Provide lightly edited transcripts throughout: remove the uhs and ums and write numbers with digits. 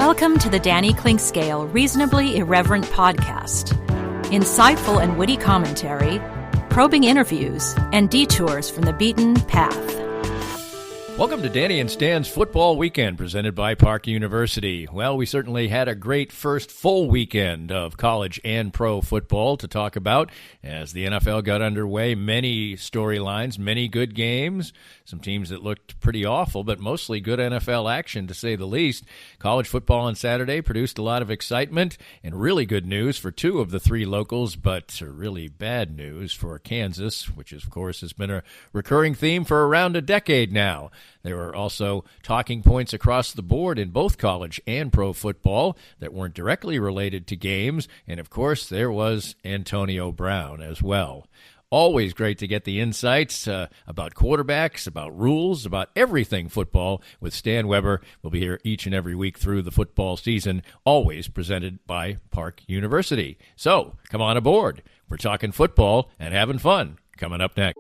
Welcome to the Danny Clinkscale Reasonably Irreverent podcast. Insightful and witty commentary, probing interviews, and detours from the beaten path. Welcome to Danny and Stan's Football Weekend, presented by Park University. Well, we certainly had a great first full weekend of college and pro football to talk about as the NFL got underway. Many storylines, many good games, some teams that looked pretty awful, but mostly good NFL action, to say the least. College football on Saturday produced a lot of excitement and really good news for two of the three locals, but really bad news for Kansas, which, of course, has been a recurring theme for around a decade now. There were also talking points across the board in both college and pro football that weren't directly related to games, and of course there was Antonio Brown as well. Always great to get the insights about quarterbacks, about rules, about everything football with Stan Weber. We'll be here each and every week through the football season, always presented by Park University. So come on aboard. We're talking football and having fun. Coming up next.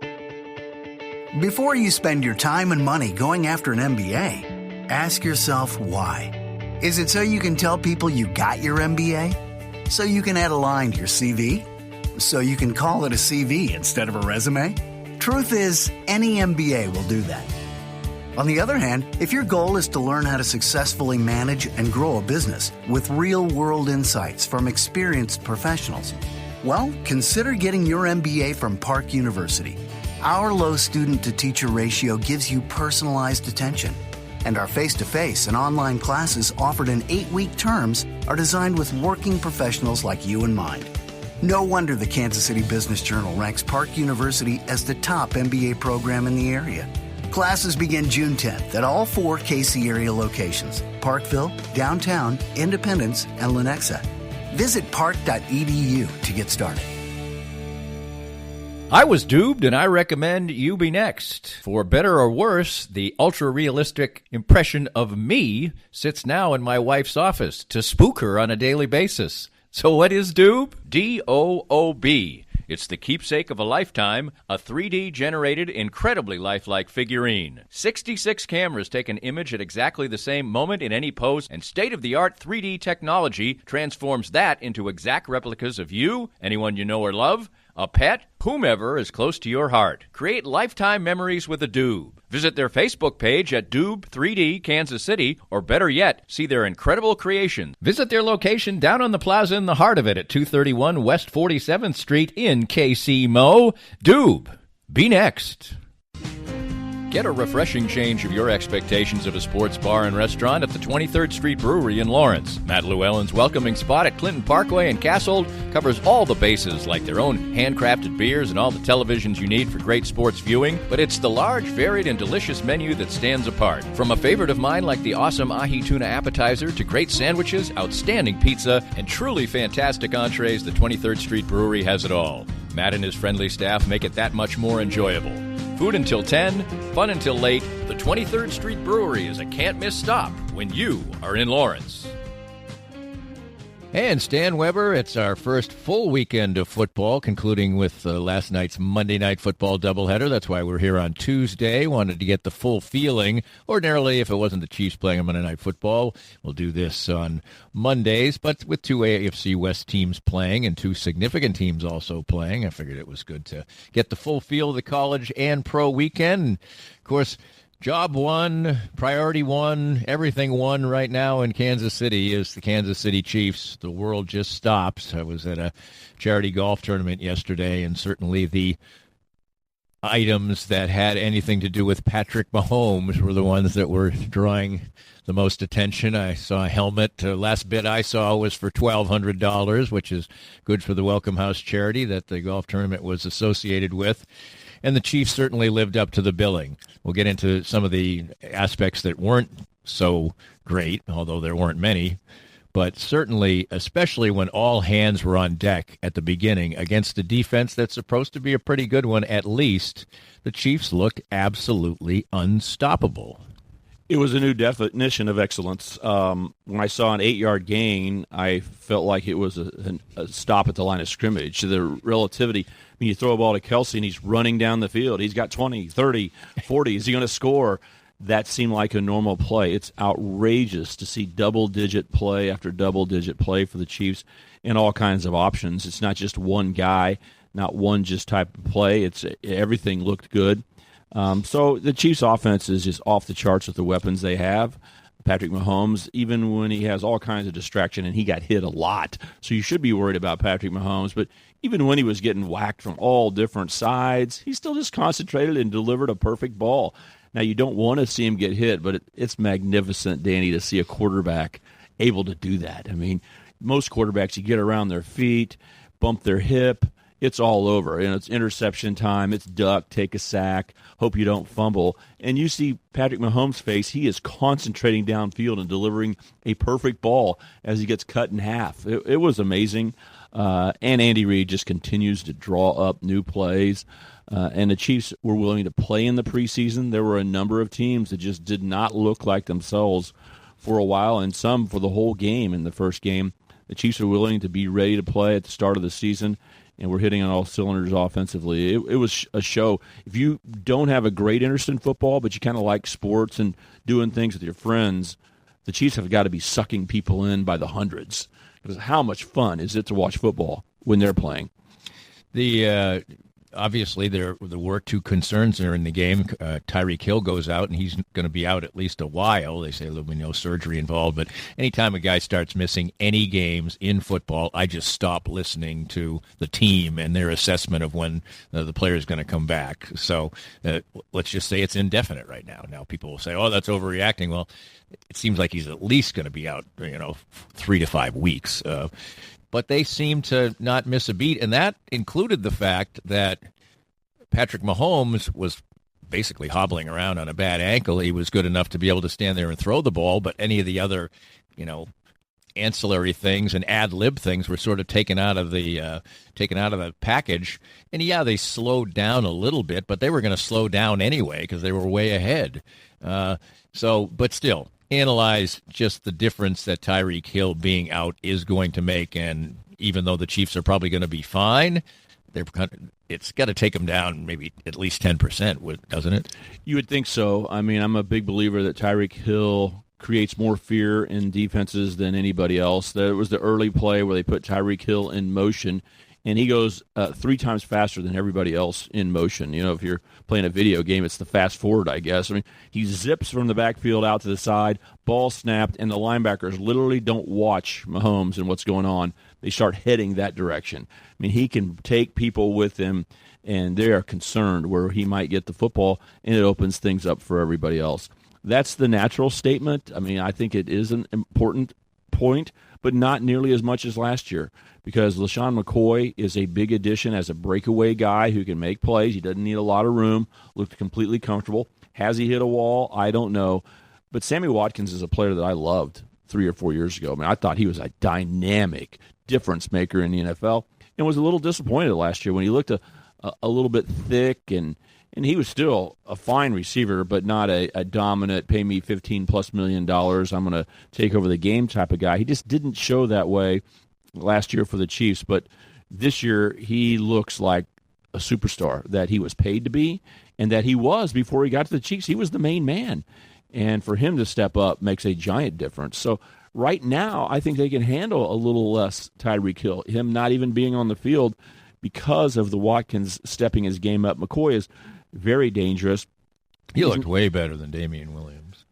Before you spend your time and money going after an MBA, ask yourself why. Is it so you can tell people you got your MBA? So you can add a line to your CV? So you can call it a CV instead of a resume? Truth is, any MBA will do that. On the other hand, if your goal is to learn how to successfully manage and grow a business with real-world insights from experienced professionals, well, consider getting your MBA from Park University. Our low student-to-teacher ratio gives you personalized attention, and our face-to-face and online classes offered in 8-week terms are designed with working professionals like you in mind. No wonder the Kansas City Business Journal ranks Park University as the top MBA program in the area. Classes begin June 10th at all 4 KC area locations: Parkville, Downtown, Independence, and Lenexa. Visit park.edu to get started. I was duped, and I recommend you be next. For better or worse, the ultra-realistic impression of me sits now in my wife's office to spook her on a daily basis. So what is Doob? D-O-O-B. It's the keepsake of a lifetime, a 3D-generated, incredibly lifelike figurine. 66 cameras take an image at exactly the same moment in any pose, and state-of-the-art 3D technology transforms that into exact replicas of you, anyone you know or love, a pet, whomever is close to your heart. Create lifetime memories with a Doob. Visit their Facebook page at Doob 3D Kansas City, or better yet, see their incredible creations. Visit their location down on the plaza in the heart of it at 231 West 47th Street in KC Mo. Doob, be next. Get a refreshing change of your expectations of a sports bar and restaurant at the 23rd Street Brewery in Lawrence. Matt Llewellyn's welcoming spot at Clinton Parkway and Cassold covers all the bases, like their own handcrafted beers and all the televisions you need for great sports viewing, but it's the large, varied, and delicious menu that stands apart. From a favorite of mine like the awesome ahi tuna appetizer to great sandwiches, outstanding pizza, and truly fantastic entrees, the 23rd Street Brewery has it all. Matt and his friendly staff make it that much more enjoyable. Food until 10, fun until late. The 23rd Street Brewery is a can't-miss stop when you are in Lawrence. And Stan Weber, it's our first full weekend of football, concluding with last night's Monday Night Football doubleheader. That's why we're here on Tuesday. Wanted to get the full feeling. Ordinarily, if it wasn't the Chiefs playing on Monday Night Football, we'll do this on Mondays. But with 2 AFC West teams playing and 2 significant teams also playing, I figured it was good to get the full feel of the college and pro weekend. And, of course, job one, priority one, everything one right now in Kansas City is the Kansas City Chiefs. The world just stops. I was at a charity golf tournament yesterday, and certainly the items that had anything to do with Patrick Mahomes were the ones that were drawing the most attention. I saw a helmet. Last bid I saw was for $1,200, which is good for the Welcome House charity that the golf tournament was associated with. And the Chiefs certainly lived up to the billing. We'll get into some of the aspects that weren't so great, although there weren't many. But certainly, especially when all hands were on deck at the beginning against a defense that's supposed to be a pretty good one at least, the Chiefs looked absolutely unstoppable. It was a new definition of excellence. When I saw an 8-yard gain, I felt like it was a stop at the line of scrimmage. The relativity, when you throw a ball to Kelsey and he's running down the field, he's got 20, 30, 40. Is he going to score? that seemed like a normal play. It's outrageous to see double-digit play after double-digit play for the Chiefs and all kinds of options. It's not just one guy, not one just type of play. It's everything looked good. So the Chiefs' offense is just off the charts with the weapons they have. Patrick Mahomes, even when he has all kinds of distraction, and he got hit a lot, so you should be worried about Patrick Mahomes, but even when he was getting whacked from all different sides, he still just concentrated and delivered a perfect ball. Now, you don't want to see him get hit, but it's magnificent, Danny, to see a quarterback able to do that. I mean, most quarterbacks, you get around their feet, bump their hip, it's all over. It's interception time, it's duck, take a sack, hope you don't fumble. And you see Patrick Mahomes' face, he is concentrating downfield and delivering a perfect ball as he gets cut in half. It was amazing. And Andy Reid just continues to draw up new plays. And the Chiefs were willing to play in the preseason. There were a number of teams that just did not look like themselves for a while, and some for the whole game in the first game. The Chiefs are willing to be ready to play at the start of the season, and we're hitting on all cylinders offensively. It was a show. If you don't have a great interest in football, but you kind of like sports and doing things with your friends, the Chiefs have got to be sucking people in by the hundreds. Because how much fun is it to watch football when they're playing? Obviously, there were two concerns there in the game. Tyreek Hill goes out, and he's going to be out at least a while. They say there'll be no surgery involved. But anytime a guy starts missing any games in football, I just stop listening to the team and their assessment of when the player is going to come back. So let's just say it's indefinite right now. Now people will say, oh, that's overreacting. Well, it seems like he's at least going to be out, 3 to 5 weeks. But they seem to not miss a beat, and that included the fact that Patrick Mahomes was basically hobbling around on a bad ankle. He was good enough to be able to stand there and throw the ball, but any of the other, ancillary things and ad-lib things were sort of taken out of the package. And yeah, they slowed down a little bit, but they were going to slow down anyway because they were way ahead. But still, analyze just the difference that Tyreek Hill being out is going to make. And even though the Chiefs are probably going to be fine, it's got to take them down maybe at least 10%, doesn't it? You would think so. I mean, I'm a big believer that Tyreek Hill creates more fear in defenses than anybody else. There was the early play where they put Tyreek Hill in motion, and he goes 3 times faster than everybody else in motion. If you're playing a video game, it's the fast forward, I guess. I mean, he zips from the backfield out to the side, ball snapped, and the linebackers literally don't watch Mahomes and what's going on. They start heading that direction. I mean, he can take people with him, and they are concerned where he might get the football, and it opens things up for everybody else. That's the natural statement. I mean, I think it is an important point, but not nearly as much as last year, because LaShawn McCoy is a big addition as a breakaway guy who can make plays. He doesn't need a lot of room, looked completely comfortable. Has he hit a wall? I don't know. But Sammy Watkins is a player that I loved 3 or 4 years ago. I mean, I thought he was a dynamic difference maker in the NFL, and was a little disappointed last year when he looked a little bit thick, and he was still a fine receiver, but not a dominant, pay me $15+ million, I'm going to take over the game type of guy. He just didn't show that way last year for the Chiefs, but this year he looks like a superstar that he was paid to be, and that he was before he got to the Chiefs. He was the main man, and for him to step up makes a giant difference. So right now, I think they can handle a little less Tyreek Hill, him not even being on the field because of the Watkins stepping his game up. McCoy is very dangerous. He looked way better than Damian Williams.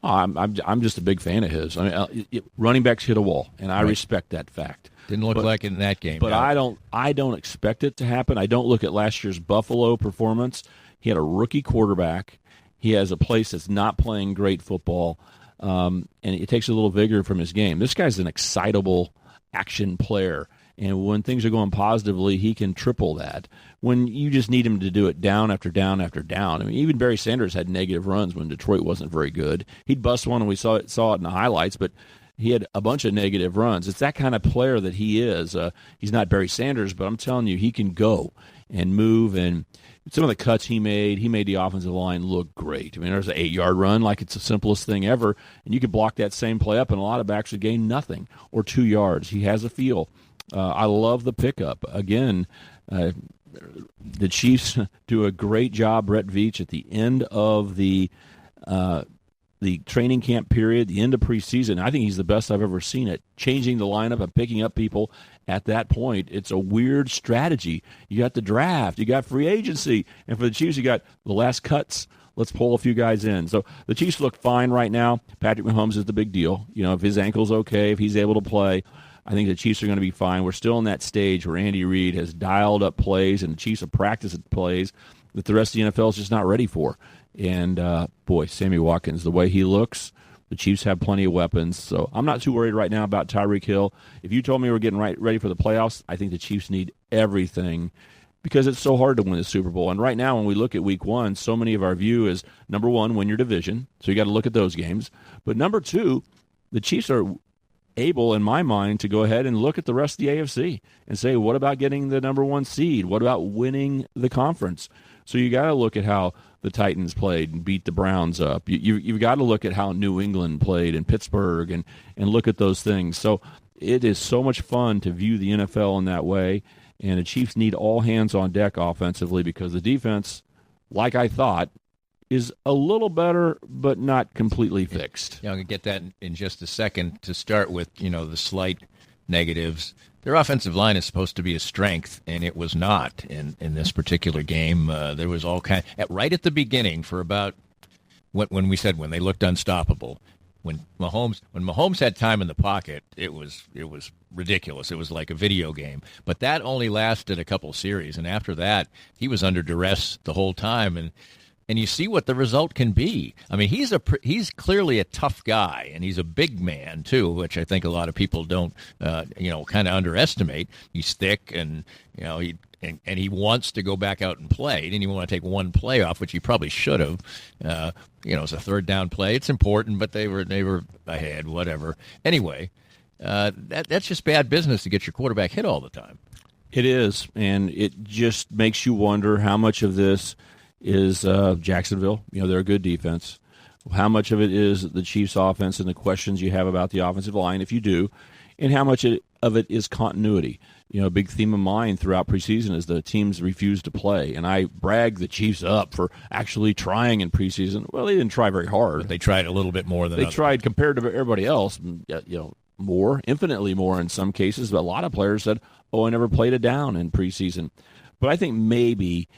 I'm just a big fan of his. I mean, running backs hit a wall, and I respect that fact. Didn't look like it in that game. But no. I don't expect it to happen. I don't look at last year's Buffalo performance. He had a rookie quarterback. He has a place that's not playing great football, and it takes a little vigor from his game. This guy's an excitable action player, and when things are going positively, he can triple that. When you just need him to do it down after down after down. I mean, even Barry Sanders had negative runs when Detroit wasn't very good. He'd bust one, and we saw it in the highlights, but he had a bunch of negative runs. It's that kind of player that he is. He's not Barry Sanders, but I'm telling you, he can go and move, and some of the cuts he made the offensive line look great. I mean, there's an 8-yard run like it's the simplest thing ever, and you could block that same play up, and a lot of backs would gain nothing or 2 yards. He has a feel. I love the pickup. Again, the Chiefs do a great job. Brett Veach at the end of the the training camp period, the end of preseason. I think he's the best I've ever seen it. Changing the lineup and picking up people at that point. It's a weird strategy. You got the draft, you got free agency, and for the Chiefs, you got the last cuts. Let's pull a few guys in. So the Chiefs look fine right now. Patrick Mahomes is the big deal. If his ankle's okay, if he's able to play, I think the Chiefs are going to be fine. We're still in that stage where Andy Reid has dialed up plays and the Chiefs have practiced plays that the rest of the NFL is just not ready for. And, Sammy Watkins, the way he looks, the Chiefs have plenty of weapons. So I'm not too worried right now about Tyreek Hill. If you told me we're getting ready for the playoffs, I think the Chiefs need everything because it's so hard to win the Super Bowl. And right now when we look at week one, so many of our view is, number one, win your division. So you got to look at those games. But number two, the Chiefs are able, in my mind, to go ahead and look at the rest of the AFC and say, what about getting the number one seed? What about winning the conference? So you got to look at how the Titans played and beat the Browns up. You've got to look at how New England played and Pittsburgh and look at those things. So it is so much fun to view the NFL in that way, and the Chiefs need all hands on deck offensively because the defense, like I thought, is a little better but not completely fixed. Yeah, I'm going to get that in just a second. To start with, the slight negatives. Their offensive line is supposed to be a strength, and it was not in this particular game. There was all kind right at the beginning for about when they looked unstoppable. When Mahomes had time in the pocket, it was ridiculous. It was like a video game. But that only lasted a couple series, and after that, he was under duress the whole time. And you see what the result can be. I mean, he's clearly a tough guy, and he's a big man too, which I think a lot of people don't, kind of underestimate. He's thick, and he wants to go back out and play. He didn't even want to take one play off, which he probably should have. It's a third down play. It's important, but they were ahead. Whatever. Anyway, that's just bad business to get your quarterback hit all the time. It is, and it just makes you wonder how much of this is Jacksonville. They're a good defense. How much of it is the Chiefs' offense and the questions you have about the offensive line, if you do, and how much of it is continuity. A big theme of mine throughout preseason is the teams refuse to play, and I brag the Chiefs up for actually trying in preseason. Well, they didn't try very hard. But they tried a little bit more than they tried compared to everybody else. More, infinitely more in some cases. But a lot of players said, "Oh, I never played it down in preseason." But I think maybe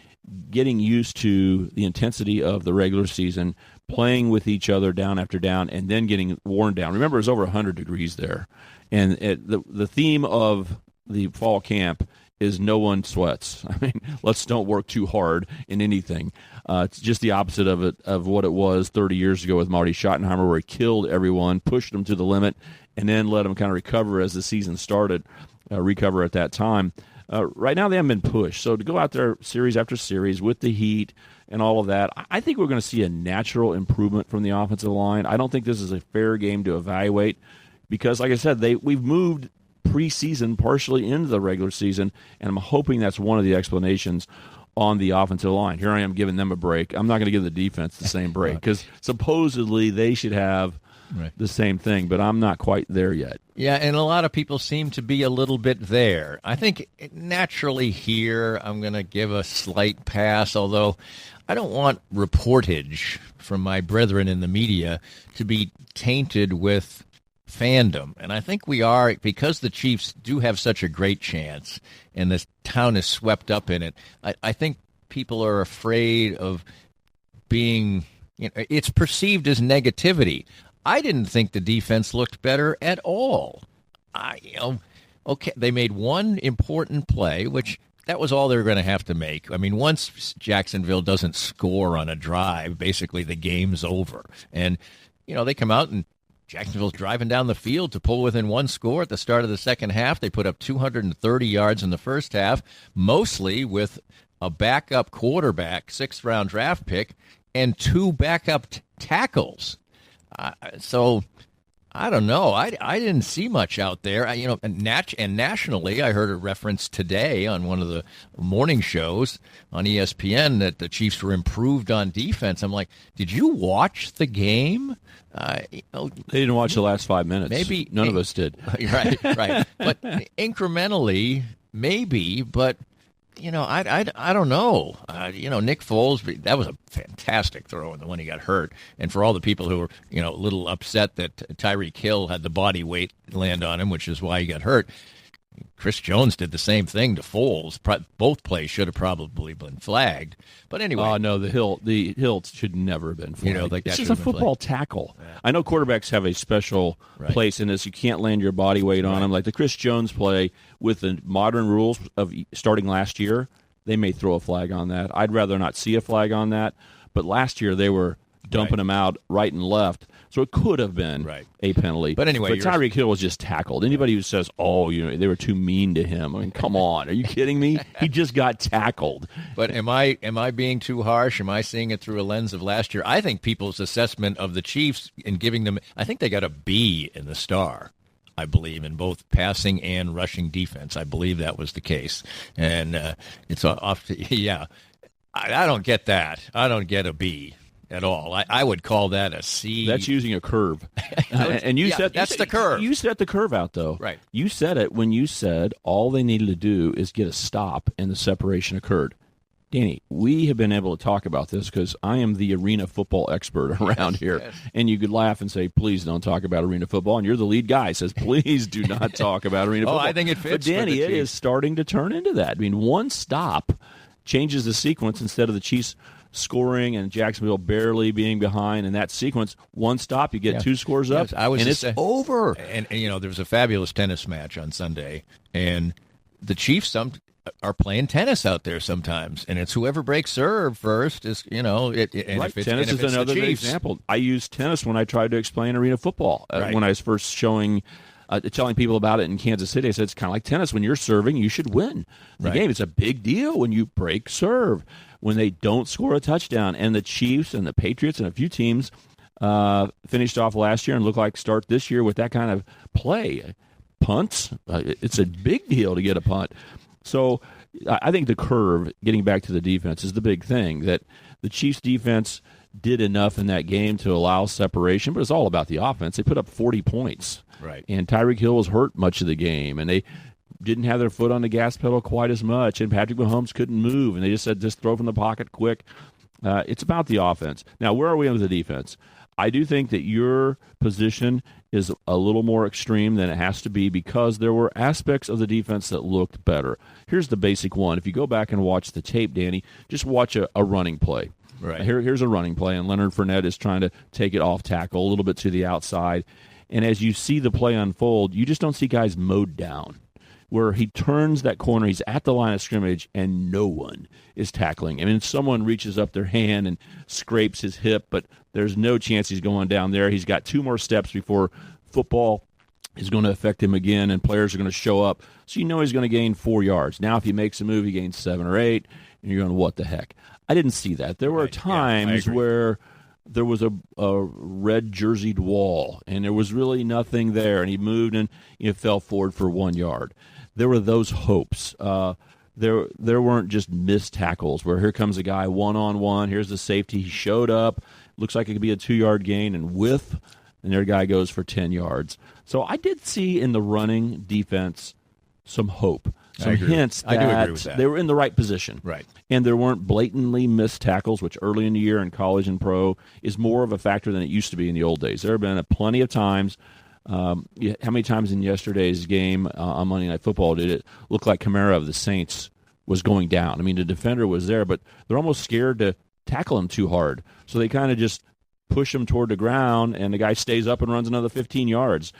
getting used to the intensity of the regular season, playing with each other down after down, and then getting worn down. Remember, it's over 100 degrees there. And the theme of the fall camp is no one sweats. I mean, let's don't work too hard in anything. It's just the opposite of what it was 30 years ago with Marty Schottenheimer, where he killed everyone, pushed them to the limit, and then let them kind of recover as the season started, recover at that time. Right now, they haven't been pushed. So to go out there series after series with the heat and all of that, I think we're going to see a natural improvement from the offensive line. I don't think this is a fair game to evaluate because, like I said, we've moved preseason partially into the regular season, and I'm hoping that's one of the explanations on the offensive line. Here I am giving them a break. I'm not going to give the defense the same break because supposedly they should have the same thing, but I'm not quite there yet. Yeah, and a lot of people seem to be a little bit there. I think naturally here I'm going to give a slight pass, although I don't want reportage from my brethren in the media to be tainted with fandom. And I think we are, because the Chiefs do have such a great chance and this town is swept up in it. I think people are afraid of being, it's perceived as negativity. I didn't think the defense looked better at all. Okay, they made one important play, which that was all they were going to have to make. I mean, once Jacksonville doesn't score on a drive, basically the game's over. And, they come out and Jacksonville's driving down the field to pull within one score at the start of the second half. They put up 230 yards in the first half, mostly with a backup quarterback, sixth-round draft pick, and two backup tackles. So I don't know. I didn't see much out there. And nationally, I heard a reference today on one of the morning shows on ESPN that the Chiefs were improved on defense. I'm like, did you watch the game? They didn't watch the last 5 minutes. Maybe none of us did. Right. But incrementally, maybe. But I don't know. Nick Foles, that was a fantastic throw, and the one he got hurt. And for all the people who were, a little upset that Tyreek Hill had the body weight land on him, which is why he got hurt, Chris Jones did the same thing to Foles. Both plays should have probably been flagged. But anyway. Oh, no, the Hill should never have been flagged. This is a football tackle. Yeah. I know quarterbacks have a special place in this. You can't land your body weight on them. Like the Chris Jones play with the modern rules of starting last year, they may throw a flag on that. I'd rather not see a flag on that. But last year they were dumping him out right and left. So it could have been a penalty. But anyway, Tyreek Hill was just tackled. Anybody who says, they were too mean to him, I mean, come on. Are you kidding me? He just got tackled. But am I being too harsh? Am I seeing it through a lens of last year? I think people's assessment of the Chiefs and giving them, I think they got a B in the Star. I believe, in both passing and rushing defense. I believe that was the case. And it's off to, I don't get that. I don't get a B at all. I would call that a C. That's using a curve. And that's the curve. You set the curve out, though. Right. You said it when you said all they needed to do is get a stop and the separation occurred. Danny, we have been able to talk about this because I am the arena football expert around here. Yes. And you could laugh and say, please don't talk about arena football. And you're the lead guy. Says, please do not talk about arena football. I think it fits. But Danny, it is starting to turn into that. I mean, one stop changes the sequence. Instead of the Chiefs scoring and Jacksonville barely being behind in that sequence, one stop, you get two scores up, and it's over. And there was a fabulous tennis match on Sunday, and the Chiefs are playing tennis out there sometimes, and it's whoever breaks serve first is, tennis is another good example. I used tennis when I tried to explain arena football. When I was first telling people about it in Kansas City, I said it's kind of like tennis. When you're serving, you should win the game. It's a big deal when you break serve, when they don't score a touchdown. And the Chiefs and the Patriots and a few teams finished off last year and look like start this year with that kind of play. Punts, it's a big deal to get a punt. So I think the curve, getting back to the defense, is the big thing, that the Chiefs' defense did enough in that game to allow separation, but it's all about the offense. They put up 40 points. Right. And Tyreek Hill was hurt much of the game, and they didn't have their foot on the gas pedal quite as much, and Patrick Mahomes couldn't move, and they just said, just throw from the pocket quick. It's about the offense. Now, where are we with the defense? I do think that your position is a little more extreme than it has to be because there were aspects of the defense that looked better. Here's the basic one. If you go back and watch the tape, Danny, just watch a running play. Right. Here's a running play, and Leonard Fournette is trying to take it off tackle a little bit to the outside. And as you see the play unfold, you just don't see guys mowed down. Where he turns that corner, he's at the line of scrimmage, and no one is tackling. I mean, someone reaches up their hand and scrapes his hip, but there's no chance he's going down there. He's got 2 more steps before football is going to affect him again, and players are going to show up. So you know he's going to gain 4 yards. Now if he makes a move, he gains 7 or 8, and you're going, what the heck? I didn't see that. There were times where there was a red jerseyed wall, and there was really nothing there, and he moved and fell forward for 1 yard. There were those hopes. There weren't just missed tackles where here comes a guy one-on-one, here's the safety, he showed up, looks like it could be a 2-yard gain, and whiff, and their guy goes for 10 yards. So I did see in the running defense some hope, some hints that I do agree with that. They were in the right position. Right. And there weren't blatantly missed tackles, which early in the year in college and pro is more of a factor than it used to be in the old days. There have been plenty of times. How many times in yesterday's game on Monday Night Football did it look like Kamara of the Saints was going down? I mean, the defender was there, but they're almost scared to tackle him too hard. So they kind of just push him toward the ground, and the guy stays up and runs another 15 yards.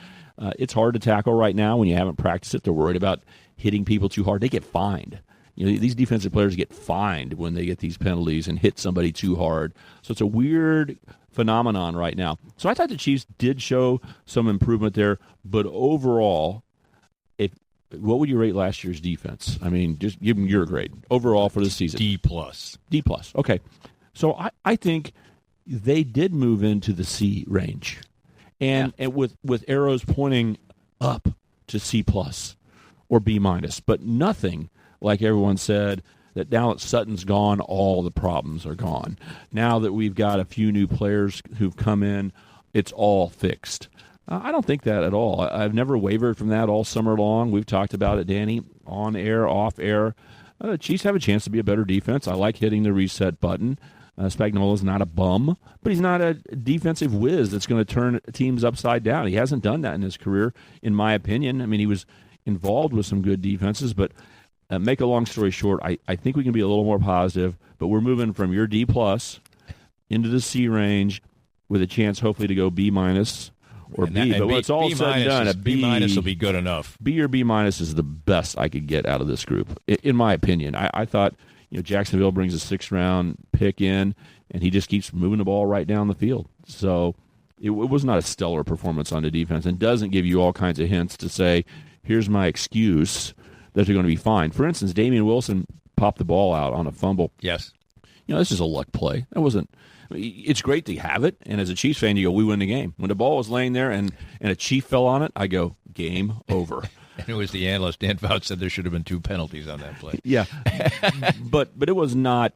It's hard to tackle right now when you haven't practiced it. They're worried about hitting people too hard. They get fined. These defensive players get fined when they get these penalties and hit somebody too hard. So it's a weird phenomenon right now. So I thought the Chiefs did show some improvement there, but overall, what would you rate last year's defense? I mean, just give them your grade overall for the season. D+. D+. Okay. So I think they did move into the C range, and with arrows pointing up to C+ or B-, but nothing like everyone said, that now that Sutton's gone, all the problems are gone. Now that we've got a few new players who've come in, it's all fixed. I don't think that at all. I've never wavered from that all summer long. We've talked about it, Danny, on air, off air. Chiefs have a chance to be a better defense. I like hitting the reset button. Spagnuolo's not a bum, but he's not a defensive whiz that's going to turn teams upside down. He hasn't done that in his career, in my opinion. I mean, he was involved with some good defenses, but make a long story short, I think we can be a little more positive, but we're moving from your D+ into the C range with a chance hopefully to go B- or B. But when it's all said and done, a B- will be good enough. B or B- is the best I could get out of this group, in my opinion. I thought Jacksonville brings a 6th-round pick in, and he just keeps moving the ball right down the field. So it was not a stellar performance on the defense and doesn't give you all kinds of hints to say, here's my excuse that they're going to be fine. For instance, Damian Wilson popped the ball out on a fumble. Yes. This is a luck play. That wasn't. It's great to have it, and as a Chiefs fan, you go, we win the game. When the ball was laying there and a Chief fell on it, I go, game over. And it was the analyst, Dan Fouts, said there should have been 2 penalties on that play. Yeah. but it was not,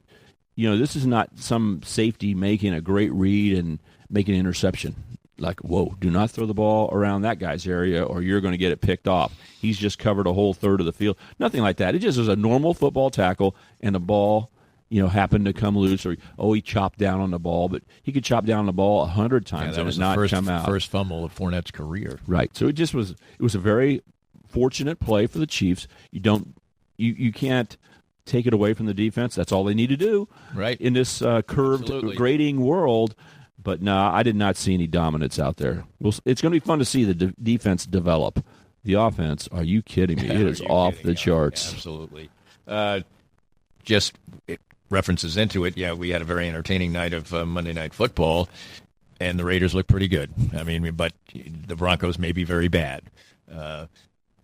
this is not some safety making a great read and making an interception. Like, whoa, do not throw the ball around that guy's area or you're going to get it picked off. He's just covered a whole third of the field. Nothing like that. It just was a normal football tackle, and the ball happened to come loose, or he chopped down on the ball, but he could chop down on the ball 100 times and it not come out. First fumble of Fournette's career. Right. So it was a very fortunate play for the Chiefs. You can't take it away from the defense. That's all they need to do, right, in this curved grading world. But no, I did not see any dominance out there. It's going to be fun to see the defense develop. The offense, are you kidding me? It is off the charts. Absolutely. Just references into it. Yeah, we had a very entertaining night of Monday Night Football, and the Raiders look pretty good. I mean, but the Broncos may be very bad.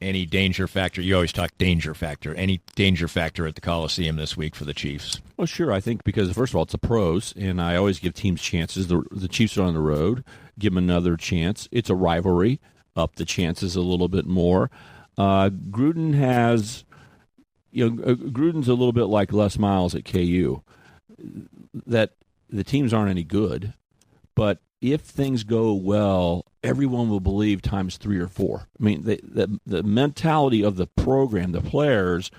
Any danger factor? You always talk danger factor. Any danger factor at the Coliseum this week for the Chiefs? Well, sure. I think because, first of all, it's the pros, and I always give teams chances. The Chiefs are on the road. Give them another chance. It's a rivalry. Up the chances a little bit more. Gruden has... Gruden's a little bit like Les Miles at KU, that the teams aren't any good, but if things go well, everyone will believe times 3 or 4. I mean, the mentality of the program, the players,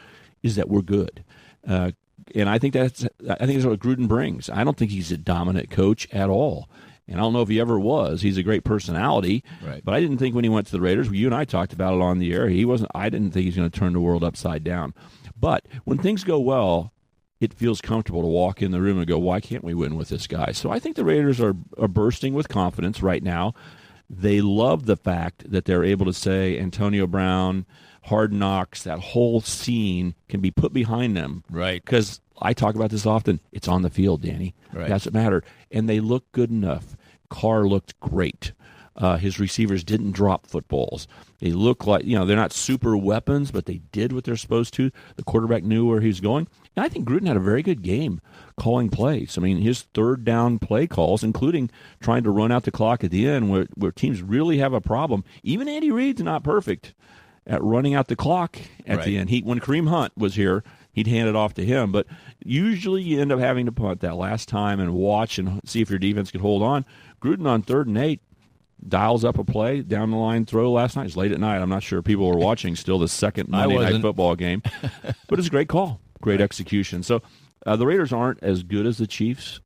is that we're good, and I think that's what Gruden brings. I don't think he's a dominant coach at all. And I don't know if he ever was. He's a great personality, right. But I didn't think when he went to the Raiders, you and I talked about it on the air, I didn't think he's going to turn the world upside down. But when things go well, it feels comfortable to walk in the room and go, why can't we win with this guy? So I think the Raiders are bursting with confidence right now. They love the fact that they're able to say Antonio Brown, Hard Knocks, that whole scene can be put behind them. Right. Because I talk about this often. It's on the field, Danny. Right. That's what mattered. And they look good enough. Carr looked great. His receivers didn't drop footballs. They look like, they're not super weapons, but they did what they're supposed to. The quarterback knew where he was going. And I think Gruden had a very good game calling plays. I mean, his third down play calls, including trying to run out the clock at the end where teams really have a problem. Even Andy Reid's not perfect at running out the clock at the end. When Kareem Hunt was here, he'd hand it off to him. But usually you end up having to punt that last time and watch and see if your defense could hold on. Gruden on 3rd and 8 dials up a play, down the line throw last night. It's late at night. I'm not sure if people were watching still the second Monday Night Football game. But it's a great call, great execution. So the Raiders aren't as good as the Chiefs,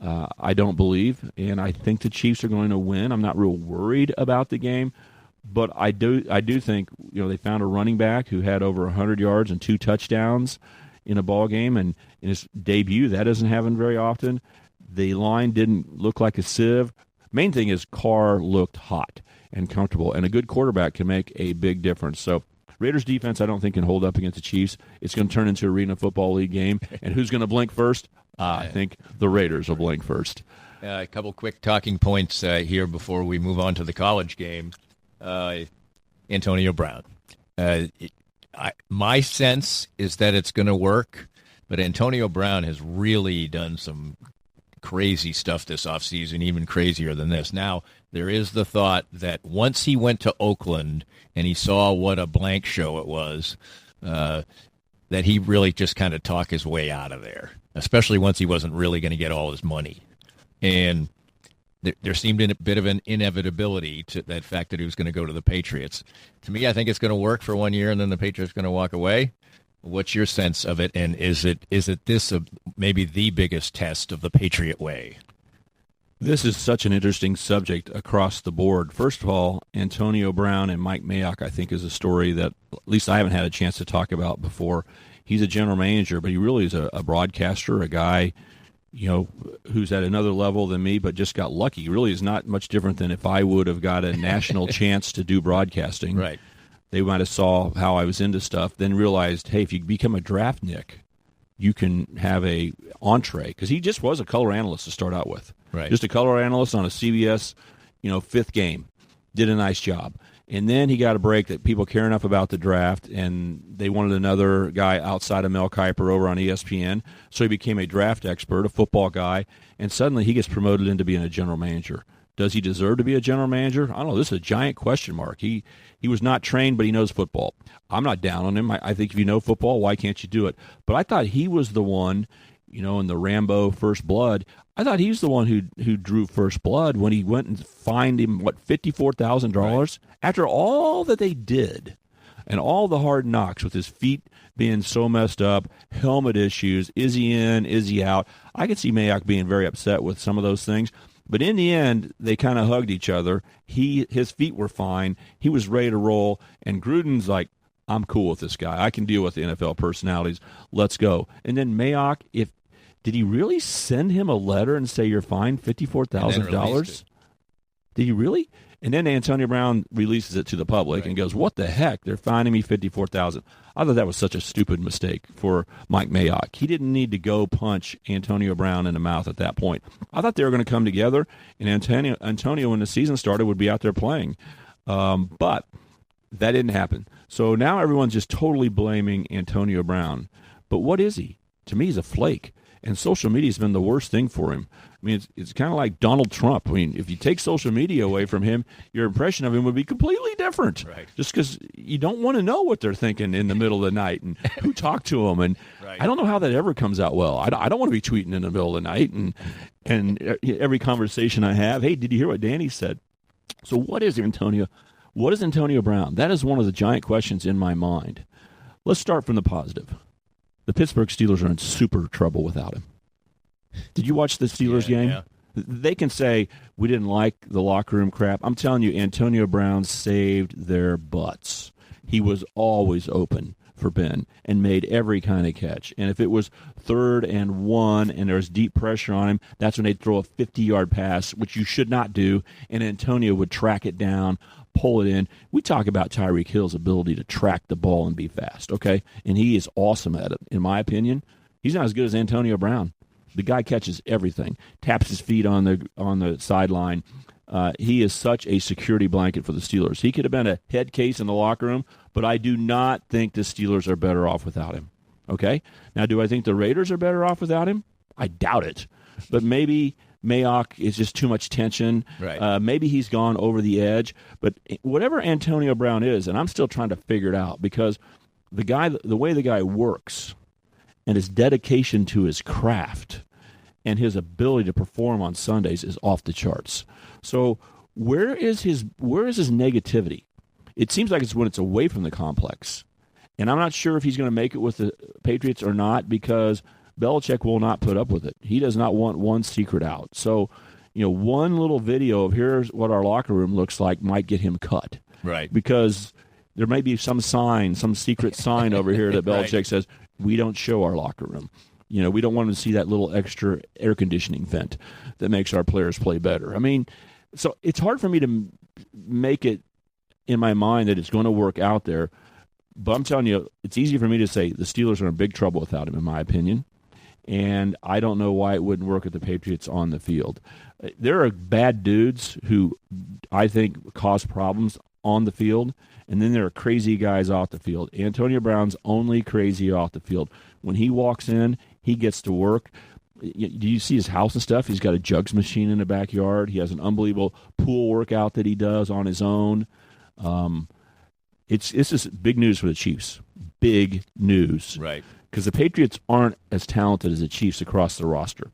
I don't believe. And I think the Chiefs are going to win. I'm not real worried about the game. But I do think they found a running back who had over 100 yards and 2 touchdowns in a ball game, and in his debut, that doesn't happen very often. The line didn't look like a sieve. Main thing is Carr looked hot and comfortable, and a good quarterback can make a big difference. So Raiders defense, I don't think, can hold up against the Chiefs. It's going to turn into Arena Football League game, and who's going to blink first? I think the Raiders will blink first. A couple quick talking points here before we move on to the college game. Antonio Brown. My sense is that it's going to work, but Antonio Brown has really done some crazy stuff this offseason, even crazier than this. Now, there is the thought that once he went to Oakland and he saw what a blank show it was, that he really just kind of talked his way out of there, especially once he wasn't really going to get all his money. And there seemed a bit of an inevitability to that fact that he was going to go to the Patriots. To me, I think it's going to work for 1 year, and then the Patriots are going to walk away. What's your sense of it, and is it this maybe the biggest test of the Patriot way? This is such an interesting subject across the board. First of all, Antonio Brown and Mike Mayock, I think, is a story that at least I haven't had a chance to talk about before. He's a general manager, but he really is a broadcaster, a guy, who's at another level than me, but just got lucky. He really is not much different than if I would have got a national chance to do broadcasting. Right. They might have saw how I was into stuff, then realized, hey, if you become a draftnik, you can have a entree. Because he just was a color analyst to start out with. Right. Just a color analyst on a CBS, fifth game. Did a nice job. And then he got a break that people care enough about the draft, and they wanted another guy outside of Mel Kiper over on ESPN. So he became a draft expert, a football guy, and suddenly he gets promoted into being a general manager. Does he deserve to be a general manager? I don't know. This is a giant question mark. He was not trained, but he knows football. I'm not down on him. I think if you know football, why can't you do it? But I thought he was the one, in the Rambo First Blood, I thought he was the one who drew First Blood when he went and fined him, $54,000? Right. After all that they did and all the hard knocks with his feet being so messed up, helmet issues, is he in, is he out? I could see Mayock being very upset with some of those things. But in the end, they kind of hugged each other. His feet were fine. He was ready to roll. And Gruden's like, I'm cool with this guy. I can deal with the NFL personalities. Let's go. And then Mayock, did he really send him a letter and say you're fined $54,000? Did he really? And then Antonio Brown releases it to the public and goes, what the heck? They're fining me $54,000. I thought that was such a stupid mistake for Mike Mayock. He didn't need to go punch Antonio Brown in the mouth at that point. I thought they were going to come together, and Antonio, when the season started, would be out there playing. But that didn't happen. So now everyone's just totally blaming Antonio Brown. But what is he? To me, he's a flake. And social media has been the worst thing for him. I mean, it's kind of like Donald Trump. I mean, if you take social media away from him, your impression of him would be completely different. Right. Just because you don't want to know what they're thinking in the middle of the night and who talked to them. And right. I don't know how that ever comes out well. I don't want to be tweeting in the middle of the night. And every conversation I have, hey, did you hear what Danny said? So what is Antonio? What is Antonio Brown? That is one of the giant questions in my mind. Let's start from the positive. The Pittsburgh Steelers are in super trouble without him. Did you watch the Steelers game? Yeah. They can say, we didn't like the locker room crap. I'm telling you, Antonio Brown saved their butts. He was always open for Ben and made every kind of catch. And if it was 3rd and 1 and there was deep pressure on him, that's when they'd throw a 50-yard pass, which you should not do, and Antonio would track it down, pull it in. We talk about Tyreek Hill's ability to track the ball and be fast, okay? And he is awesome at it, in my opinion. He's not as good as Antonio Brown. The guy catches everything, taps his feet on the sideline. He is such a security blanket for the Steelers. He could have been a head case in the locker room, but I do not think the Steelers are better off without him, okay? Now, do I think the Raiders are better off without him? I doubt it. But maybe Mayock is just too much tension. Right. Maybe he's gone over the edge. But whatever Antonio Brown is, and I'm still trying to figure it out because the way the guy works and his dedication to his craft and his ability to perform on Sundays is off the charts. So where is his negativity? It seems like it's when it's away from the complex. And I'm not sure if he's going to make it with the Patriots or not because Belichick will not put up with it. He does not want one secret out. So, one little video of here's what our locker room looks like might get him cut. Right. Because there may be some secret sign over here that Belichick right. says, we don't show our locker room. We don't want to see that little extra air conditioning vent that makes our players play better. I mean, so it's hard for me to make it in my mind that it's going to work out there. But I'm telling you, it's easy for me to say the Steelers are in big trouble without him, in my opinion. And I don't know why it wouldn't work with the Patriots on the field. There are bad dudes who I think cause problems on the field, and then there are crazy guys off the field. Antonio Brown's only crazy off the field. When he walks in, he gets to work. Do you see his house and stuff? He's got a jugs machine in the backyard. He has an unbelievable pool workout that he does on his own. It's just big news for the Chiefs. Big news. Right. Because the Patriots aren't as talented as the Chiefs across the roster.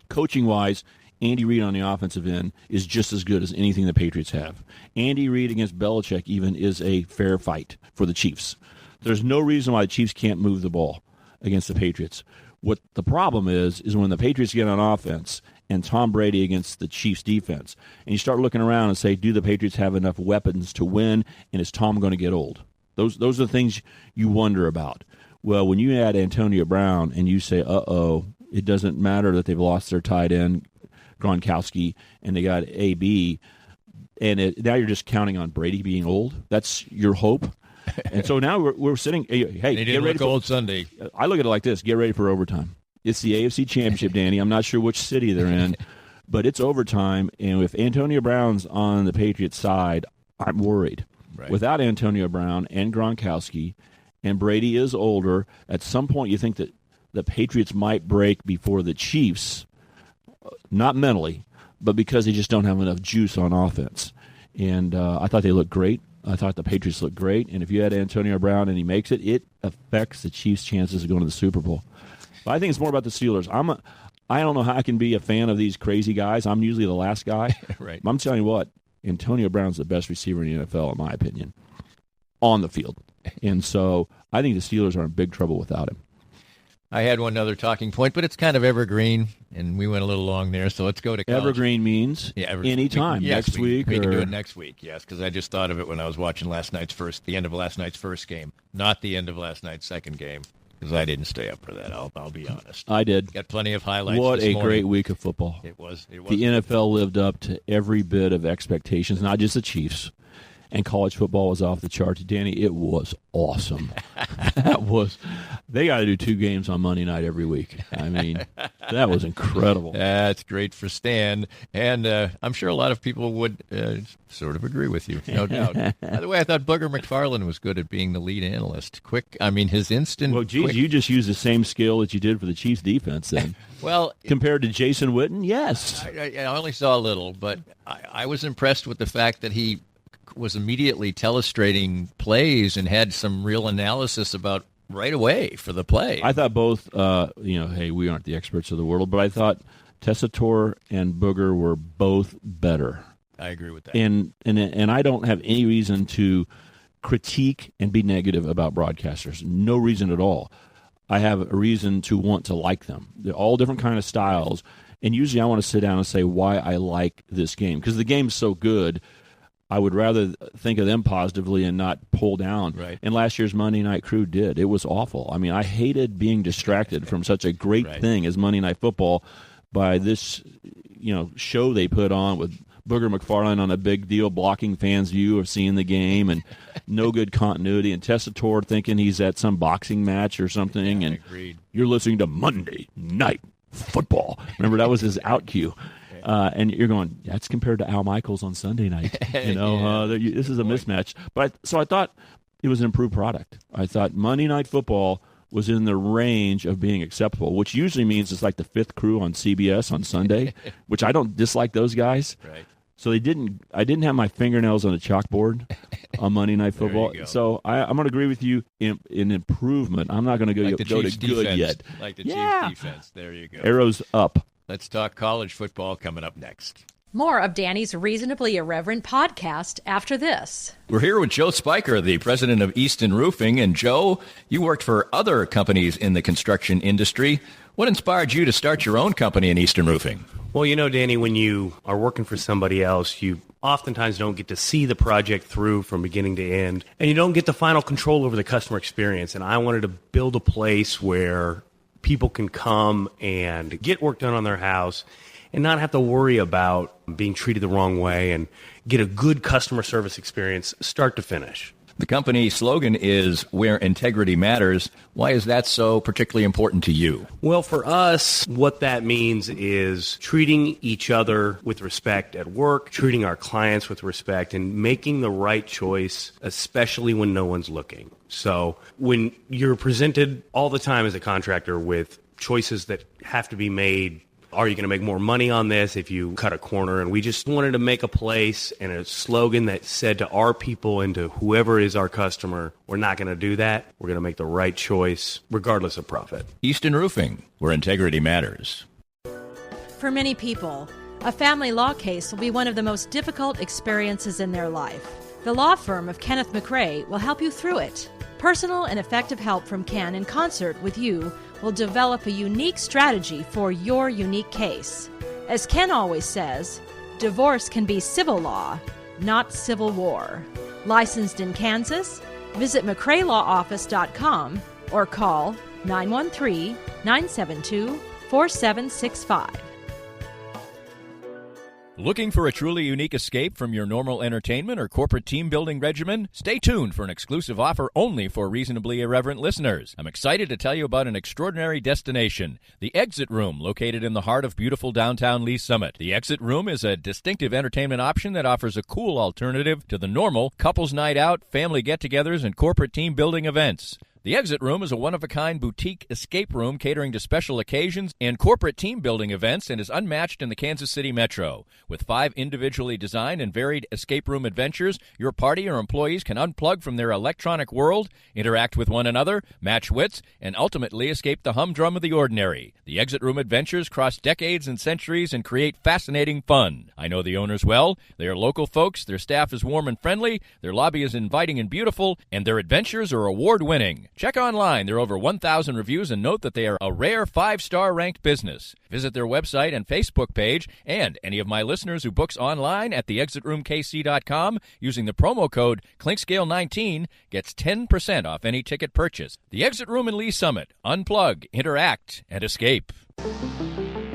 Coaching-wise, Andy Reid on the offensive end is just as good as anything the Patriots have. Andy Reid against Belichick even is a fair fight for the Chiefs. There's no reason why the Chiefs can't move the ball against the Patriots. What the problem is when the Patriots get on offense and Tom Brady against the Chiefs defense, and you start looking around and say, do the Patriots have enough weapons to win, and is Tom going to get old? Those are the things you wonder about. Well, when you add Antonio Brown and you say, it doesn't matter that they've lost their tight end, Gronkowski, and they got AB, and now you're just counting on Brady being old. That's your hope. And so now we're sitting, hey, get ready for old Sunday. I look at it like this, get ready for overtime. It's the AFC Championship, Danny. I'm not sure which city they're in, but it's overtime, and if Antonio Brown's on the Patriots side, I'm worried. Right. Without Antonio Brown and Gronkowski, and Brady is older, at some point you think that the Patriots might break before the Chiefs, not mentally, but because they just don't have enough juice on offense. And I thought they looked great. I thought the Patriots looked great. And if you had Antonio Brown and he makes it, it affects the Chiefs' chances of going to the Super Bowl. But I think it's more about the Steelers. I don't know how I can be a fan of these crazy guys. I'm usually the last guy. Right. I'm telling you what, Antonio Brown's the best receiver in the NFL, in my opinion, on the field. And so I think the Steelers are in big trouble without him. I had one other talking point, but it's kind of evergreen, and we went a little long there, so let's go to college. Evergreen means anytime, next week. We can do it next week, yes, because I just thought of it when I was watching the end of last night's first game, not the end of last night's second game, because I didn't stay up for that, I'll be honest. I did. Got plenty of highlights What this a morning. great week of football. It was. The NFL lived up to every bit of expectations, not just the Chiefs. And college football was off the charts. Danny, it was awesome. They got to do 2 games on Monday night every week. I mean, that was incredible. That's great for Stan, and I'm sure a lot of people would sort of agree with you, no doubt. By the way, I thought Booger McFarland was good at being the lead analyst. His instant... Well, geez, you just used the same skill that you did for the Chiefs defense then. Well, compared to Jason Witten, yes. I only saw a little, but I was impressed with the fact that he was immediately telestrating plays and had some real analysis about right away for the play. I thought both, hey, we aren't the experts of the world, but I thought Tessitore and Booger were both better. I agree with that. And I don't have any reason to critique and be negative about broadcasters. No reason at all. I have a reason to want to like them. They're all different kind of styles, and usually I want to sit down and say why I like this game, because the game's so good. I would rather think of them positively and not pull down. Right. And last year's Monday Night Crew did. It was awful. I mean, I hated being distracted from such a great thing as Monday Night Football by this, show they put on with Booger McFarland on a big deal, blocking fans' view of seeing the game, and no good continuity, and Tessitore thinking he's at some boxing match or something. And agreed. You're listening to Monday Night Football. Remember, that was his out cue. And you're going, that's compared to Al Michaels on Sunday night. This is a mismatch. But so I thought it was an improved product. I thought Monday Night Football was in the range of being acceptable, which usually means it's like the Fifth Crew on CBS on Sunday, which I don't dislike those guys. Right. So I didn't have my fingernails on the chalkboard on Monday Night Football. So I'm going to agree with you in improvement. I'm not going to go to good defense. yet. Like the Chiefs defense. There you go. Arrows up. Let's talk college football coming up next. More of Danny's Reasonably Irreverent podcast after this. We're here with Joe Spiker, the president of Easton Roofing. And Joe, you worked for other companies in the construction industry. What inspired you to start your own company in Easton Roofing? Well, Danny, when you are working for somebody else, you oftentimes don't get to see the project through from beginning to end, and you don't get the final control over the customer experience. And I wanted to build a place where people can come and get work done on their house and not have to worry about being treated the wrong way, and get a good customer service experience start to finish. The company slogan is Where Integrity Matters. Why is that so particularly important to you? Well, for us, what that means is treating each other with respect at work, treating our clients with respect, and making the right choice, especially when no one's looking. So when you're presented all the time as a contractor with choices that have to be made, are you going to make more money on this if you cut a corner? And we just wanted to make a place and a slogan that said to our people and to whoever is our customer, we're not going to do that. We're going to make the right choice regardless of profit. Easton Roofing, where integrity matters. For many people, a family law case will be one of the most difficult experiences in their life. The law firm of Kenneth McRae will help you through it. Personal and effective help from Ken in concert with you will develop a unique strategy for your unique case. As Ken always says, divorce can be civil law, not civil war. Licensed in Kansas? Visit McRaeLawOffice.com or call 913-972-4765. Looking for a truly unique escape from your normal entertainment or corporate team-building regimen? Stay tuned for an exclusive offer only for Reasonably Irreverent listeners. I'm excited to tell you about an extraordinary destination, the Exit Room, located in the heart of beautiful downtown Lee Summit. The Exit Room is a distinctive entertainment option that offers a cool alternative to the normal couples night out, family get-togethers, and corporate team-building events. The Exit Room is a one-of-a-kind boutique escape room catering to special occasions and corporate team-building events and is unmatched in the Kansas City metro. With 5 individually designed and varied escape room adventures, your party or employees can unplug from their electronic world, interact with one another, match wits, and ultimately escape the humdrum of the ordinary. The Exit Room adventures cross decades and centuries and create fascinating fun. I know the owners well. They are local folks, their staff is warm and friendly, their lobby is inviting and beautiful, and their adventures are award-winning. Check online. There are over 1,000 reviews, and note that they are a rare 5-star ranked business. Visit their website and Facebook page, and any of my listeners who books online at theexitroomkc.com using the promo code ClinkScale19 gets 10% off any ticket purchase. The Exit Room in Lee Summit. Unplug, interact, and escape.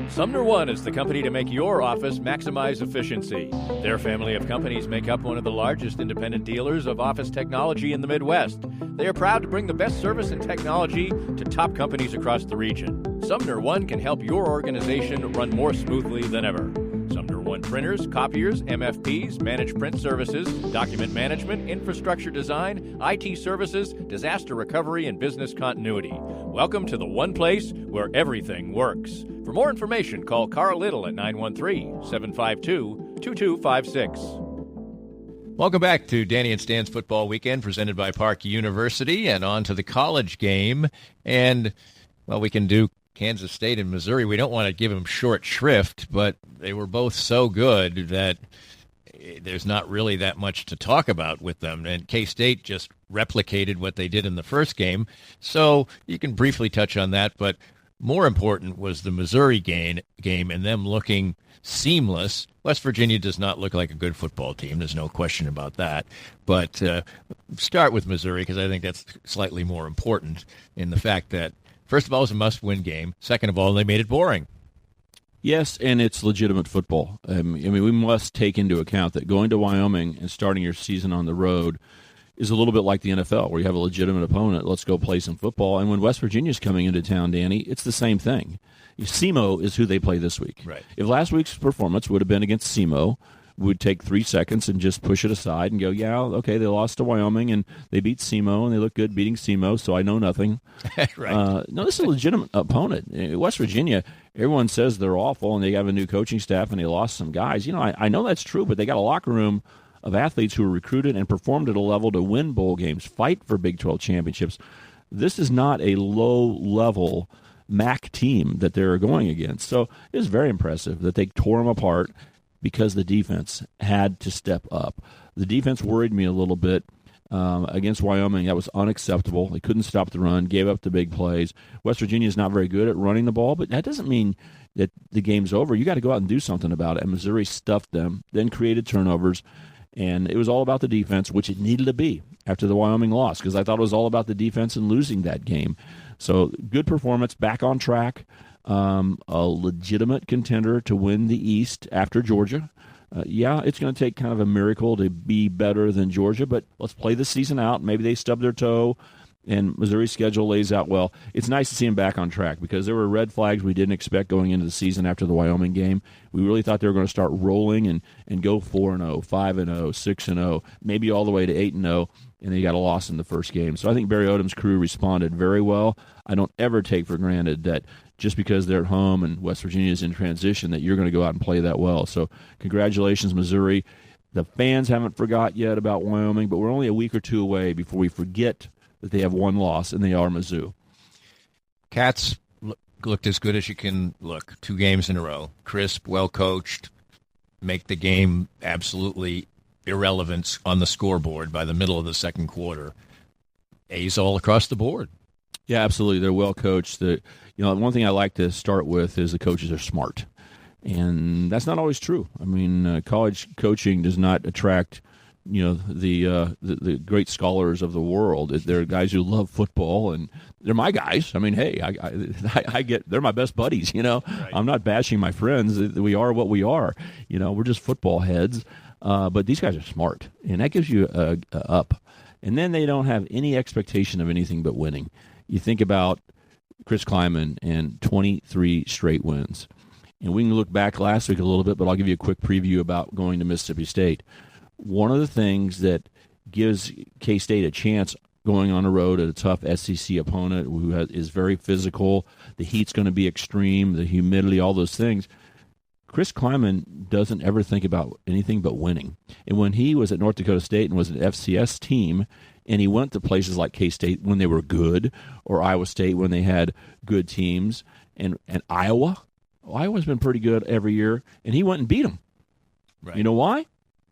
Sumner One is the company to make your office maximize efficiency. Their family of companies make up one of the largest independent dealers of office technology in the Midwest. They are proud to bring the best service and technology to top companies across the region. Sumner One can help your organization run more smoothly than ever. Sumner One printers, copiers, MFPs, managed print services, document management, infrastructure design, IT services, disaster recovery, and business continuity. Welcome to the one place where everything works. For more information, call Carl Little at 913-752-2256. Welcome back to Danny and Stan's Football Weekend, presented by Park University, and on to the college game. And, well, we can do Kansas State and Missouri. We don't want to give them short shrift, but they were both so good that there's not really that much to talk about with them. And K-State just replicated what they did in the first game. So you can briefly touch on that, but more important was the Missouri game and them looking seamless. West Virginia does not look like a good football team. There's no question about that. But start with Missouri, because I think that's slightly more important in the fact that, first of all, it was a must-win game. Second of all, they made it boring. Yes, and it's legitimate football. I mean, we must take into account that going to Wyoming and starting your season on the road is a little bit like the NFL, where you have a legitimate opponent. Let's go play some football. And when West Virginia's coming into town, Danny, it's the same thing. SEMO is who they play this week. Right. If last week's performance would have been against SEMO, we'd take 3 seconds and just push it aside and go, yeah, okay, they lost to Wyoming and they beat SEMO and they look good beating SEMO, so I know nothing. Right. No, this is a legitimate opponent. West Virginia, everyone says they're awful and they have a new coaching staff and they lost some guys. You know, I know that's true, but they got a locker room of athletes who were recruited and performed at a level to win bowl games, fight for Big 12 championships. This is not a low-level MAC team that they're going against. So it was very impressive that they tore them apart because the defense had to step up. The defense worried me a little bit against Wyoming. That was unacceptable. They couldn't stop the run, gave up the big plays. West Virginia is not very good at running the ball, but that doesn't mean that the game's over. You got to go out and do something about it. And Missouri stuffed them, then created turnovers. And it was all about the defense, which it needed to be after the Wyoming loss, because I thought it was all about the defense and losing that game. So good performance, back on track, a legitimate contender to win the East after Georgia. Yeah, it's going to take kind of a miracle to be better than Georgia, but let's play the season out. Maybe they stub their toe, and Missouri's schedule lays out well. It's nice to see them back on track because there were red flags we didn't expect going into the season after the Wyoming game. We really thought they were going to start rolling and go 4-0, 5-0, 6-0, maybe all the way to 8-0, and they got a loss in the first game. So I think Barry Odom's crew responded very well. I don't ever take for granted that just because they're at home and West Virginia is in transition that you're going to go out and play that well. So congratulations, Missouri. The fans haven't forgot yet about Wyoming, but we're only a week or two away before we forget that they have one loss, and they are Mizzou. Cats looked as good as you can look. 2 games in a row. Crisp, well-coached, make the game absolutely irrelevance on the scoreboard by the middle of the second quarter. A's all across the board. Yeah, absolutely. They're well coached. One thing I like to start with is the coaches are smart, and that's not always true. I mean, college coaching does not attract the great scholars of the world. They're guys who love football, and they're my guys. I mean, hey, I get they're my best buddies. Right. I'm not bashing my friends. We are what we are. We're just football heads. But these guys are smart, and that gives you a up. And then they don't have any expectation of anything but winning. You think about Chris Kleiman and 23 straight wins. And we can look back last week a little bit, but I'll give you a quick preview about going to Mississippi State. One of the things that gives K-State a chance going on the road at a tough SEC opponent who is very physical, the heat's going to be extreme, the humidity, all those things, Chris Kleiman doesn't ever think about anything but winning. And when he was at North Dakota State and was an FCS team, and he went to places like K-State when they were good, or Iowa State when they had good teams, and Iowa, Iowa's been pretty good every year, and he went and beat them. Right. You know why?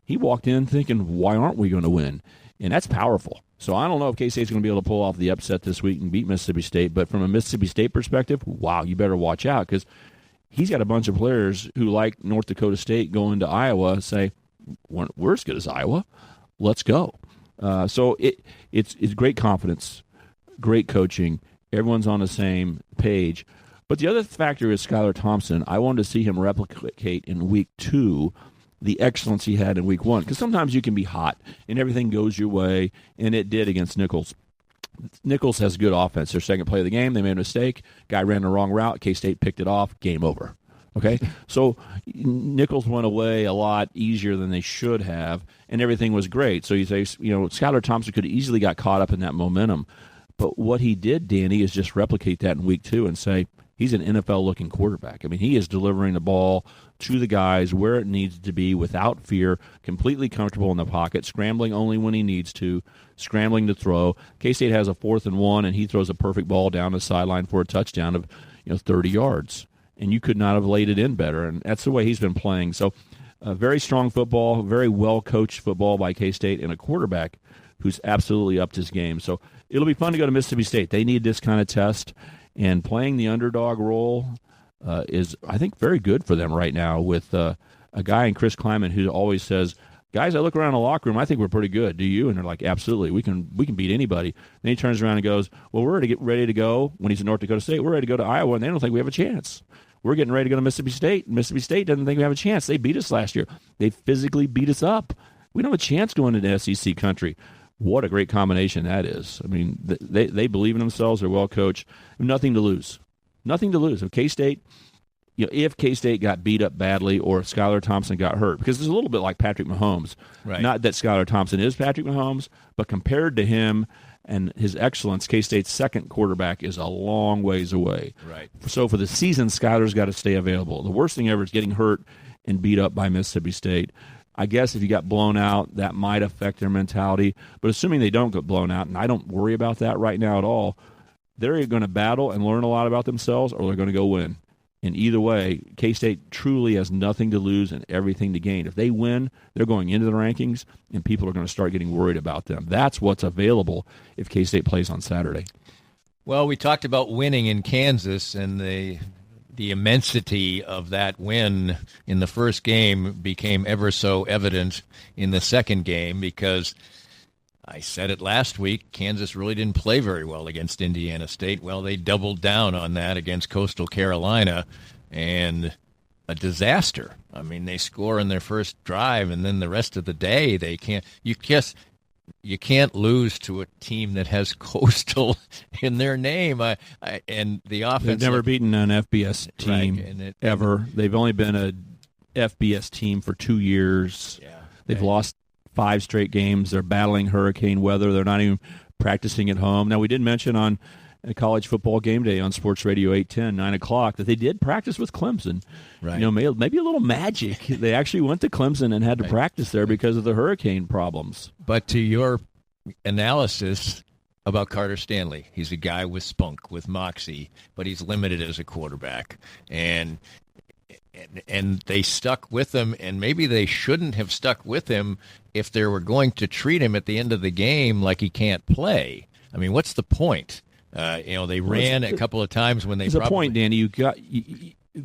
He walked in thinking, why aren't we going to win? And that's powerful. So I don't know if K-State's going to be able to pull off the upset this week and beat Mississippi State, but from a Mississippi State perspective, wow, you better watch out, because he's got a bunch of players who, like North Dakota State going to Iowa, say, we're as good as Iowa. Let's go. So it's great confidence, great coaching. Everyone's on the same page. But the other factor is Skylar Thompson. I wanted to see him replicate in week 2 the excellence he had in week 1, because sometimes you can be hot and everything goes your way, and it did against Nichols. Nichols has good offense. Their second play of the game, they made a mistake. Guy ran the wrong route. K-State picked it off. Game over. Okay? So Nichols went away a lot easier than they should have, and everything was great. So you say, Skylar Thompson could have easily got caught up in that momentum. But what he did, Danny, is just replicate that in week 2 and say, he's an NFL-looking quarterback. I mean, he is delivering the ball to the guys where it needs to be without fear, completely comfortable in the pocket, scrambling only when he needs to, scrambling to throw. K-State has a 4th and 1, and he throws a perfect ball down the sideline for a touchdown of 30 yards. And you could not have laid it in better, and that's the way he's been playing. So very strong football, very well-coached football by K-State, and a quarterback who's absolutely upped his game. So it'll be fun to go to Mississippi State. They need this kind of test. And playing the underdog role is, I think, very good for them right now with a guy in Chris Kleiman who always says, guys, I look around the locker room, I think we're pretty good. Do you? And they're like, absolutely. We can beat anybody. Then he turns around and goes, well, we're ready to go. When he's in North Dakota State, we're ready to go to Iowa, and they don't think we have a chance. We're getting ready to go to Mississippi State. Mississippi State doesn't think we have a chance. They beat us last year. They physically beat us up. We don't have a chance going into SEC country. What a great combination that is. I mean, they believe in themselves. They're well coached. Nothing to lose. Nothing to lose. If K-State, if K-State got beat up badly or if Skylar Thompson got hurt, because it's a little bit like Patrick Mahomes. Right. Not that Skylar Thompson is Patrick Mahomes, but compared to him and his excellence, K-State's second quarterback is a long ways away. Right. So for the season, Skylar's got to stay available. The worst thing ever is getting hurt and beat up by Mississippi State. I guess if you got blown out, that might affect their mentality. But assuming they don't get blown out, and I don't worry about that right now at all, they're going to battle and learn a lot about themselves, or they're going to go win. And either way, K-State truly has nothing to lose and everything to gain. If they win, they're going into the rankings, and people are going to start getting worried about them. That's what's available if K-State plays on Saturday. Well, we talked about winning in Kansas, and the immensity of that win in the first game became ever so evident in the second game, because I said it last week, Kansas really didn't play very well against Indiana State. Well, they doubled down on that against Coastal Carolina, and a disaster. I mean, they score in their first drive, and then the rest of the day they can't. You can't lose to a team that has Coastal in their name. And the offense. They've never beaten an FBS team ever. They've only been a FBS team for 2 years. Yeah. They've lost 5 straight games. They're battling hurricane weather. They're not even practicing at home. Now, we did mention on a college football game day on Sports Radio 810, 9 o'clock, that they did practice with Clemson. Right. Maybe a little magic. They actually went to Clemson and had to practice there because of the hurricane problems. But to your analysis about Carter Stanley, he's a guy with spunk, with moxie, but he's limited as a quarterback. And and they stuck with him, and maybe they shouldn't have stuck with him if they were going to treat him at the end of the game like he can't play. I mean, what's the point? They ran a couple of times when they. There's a point, Danny.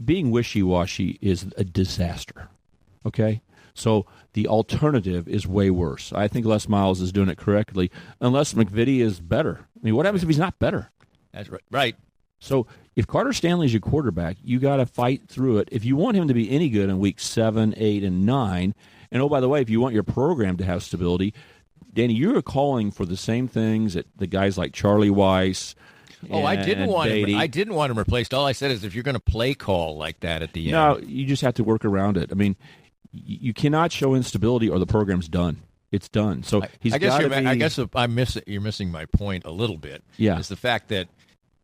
Being wishy-washy is a disaster. Okay, so the alternative is way worse. I think Les Miles is doing it correctly, unless McVitie is better. I mean, what happens if he's not better? That's right. Right. So if Carter Stanley's your quarterback, you got to fight through it. If you want him to be any good in week 7, 8, and 9, and oh, by the way, if you want your program to have stability, Danny, you're calling for the same things that the guys like Charlie Weiss. I didn't want him replaced. All I said is if you're going to play call like that at the end. No, you just have to work around it. I mean, you cannot show instability or the program's done. It's done. So he's got to be. I guess you're missing my point a little bit. Yeah, is the fact that